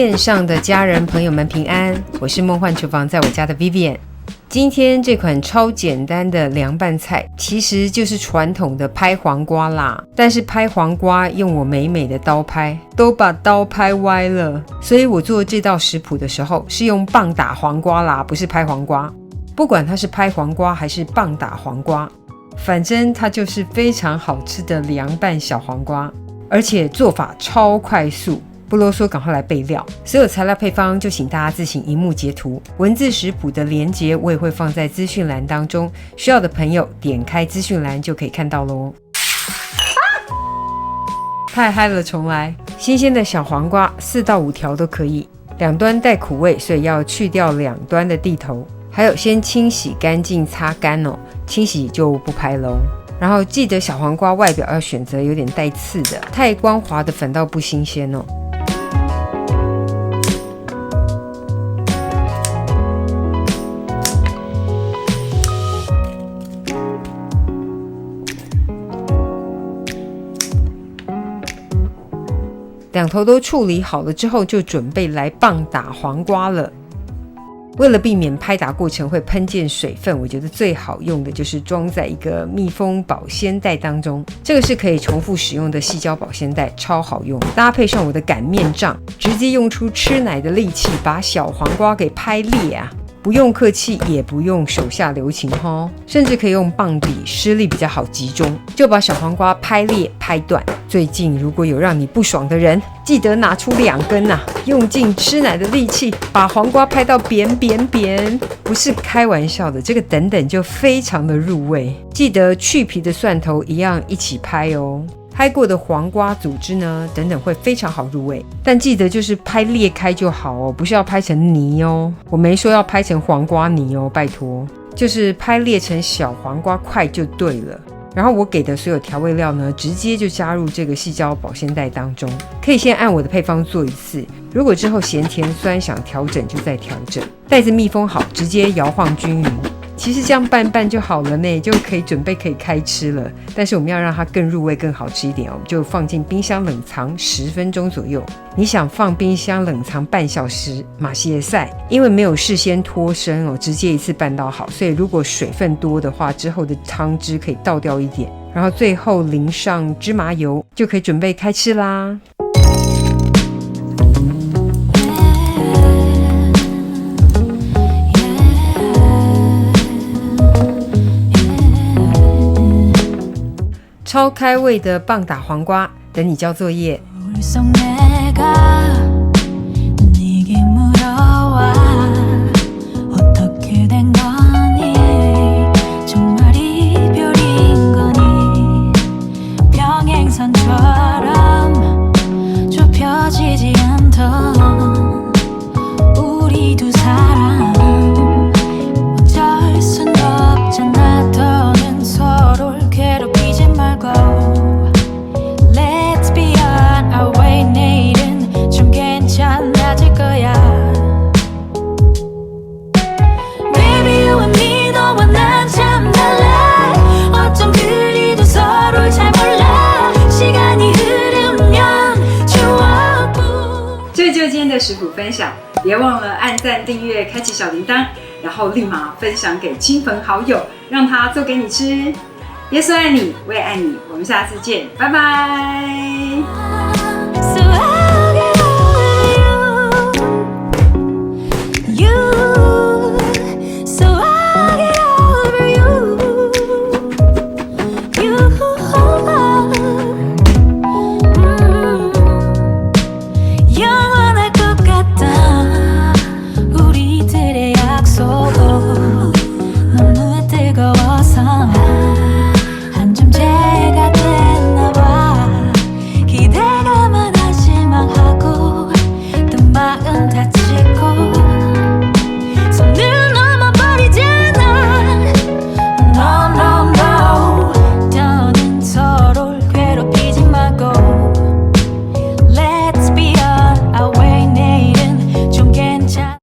线上的家人朋友们平安，我是梦幻厨房在我家的 Vivian。 今天这款超简单的凉拌菜其实就是传统的拍黄瓜啦，但是拍黄瓜用我美美的刀拍都把刀拍歪了，所以我做这道食谱的时候是用棒打黄瓜啦，不是拍黄瓜。不管它是拍黄瓜还是棒打黄瓜，反正它就是非常好吃的凉拌小黄瓜，而且做法超快速，不啰嗦，赶快来备料。所有材料配方就请大家自行荧幕截图，文字食谱的连结我也会放在资讯栏当中，需要的朋友点开资讯栏就可以看到咯。太嗨了，重来。新鲜的小黄瓜4到5条都可以，两端带苦味，所以要去掉两端的蒂头，还有先清洗干净擦干哦，清洗就不拍咯。然后记得小黄瓜外表要选择有点带刺的，太光滑的反倒不新鲜哦。两头都处理好了之后，就准备来棒打黄瓜了。为了避免拍打过程会喷溅水分，我觉得最好用的就是装在一个密封保鲜袋当中，这个是可以重复使用的矽胶保鲜袋，超好用。搭配上我的擀面杖，直接用出吃奶的力气把小黄瓜给拍裂啊！不用客气，也不用手下留情齁，甚至可以用棒底，施力比较好集中，就把小黄瓜拍裂拍断。最近如果有让你不爽的人，记得拿出2根啊，用尽吃奶的力气把黄瓜拍到扁，不是开玩笑的，这个等等就非常的入味。记得去皮的蒜头一样一起拍哦。拍过的黄瓜组织呢，等等会非常好入味，但记得就是拍裂开就好哦，不是要拍成泥哦。我没说要拍成黄瓜泥哦，拜托，就是拍裂成小黄瓜块就对了。然后我给的所有调味料呢，直接就加入这个矽胶保鲜袋当中，可以先按我的配方做一次，如果之后咸甜酸想调整就再调整。袋子密封好，直接摇晃均匀。其实这样拌拌就好了呢，就可以准备可以开吃了。但是我们要让它更入味更好吃一点，我们就放进冰箱冷藏10分钟左右。你想放冰箱冷藏半小时马西耶赛，因为没有事先脱身哦，直接一次拌到好，所以如果水分多的话，之后的汤汁可以倒掉一点，然后最后淋上芝麻油，就可以准备开吃啦。超开胃的棒打黄瓜，等你交作业。这就是今天的食谱分享，别忘了按赞、订阅、开启小铃铛，然后立马分享给亲朋好友，让他做给你吃。耶稣爱你，我也爱你，我们下次见，拜拜。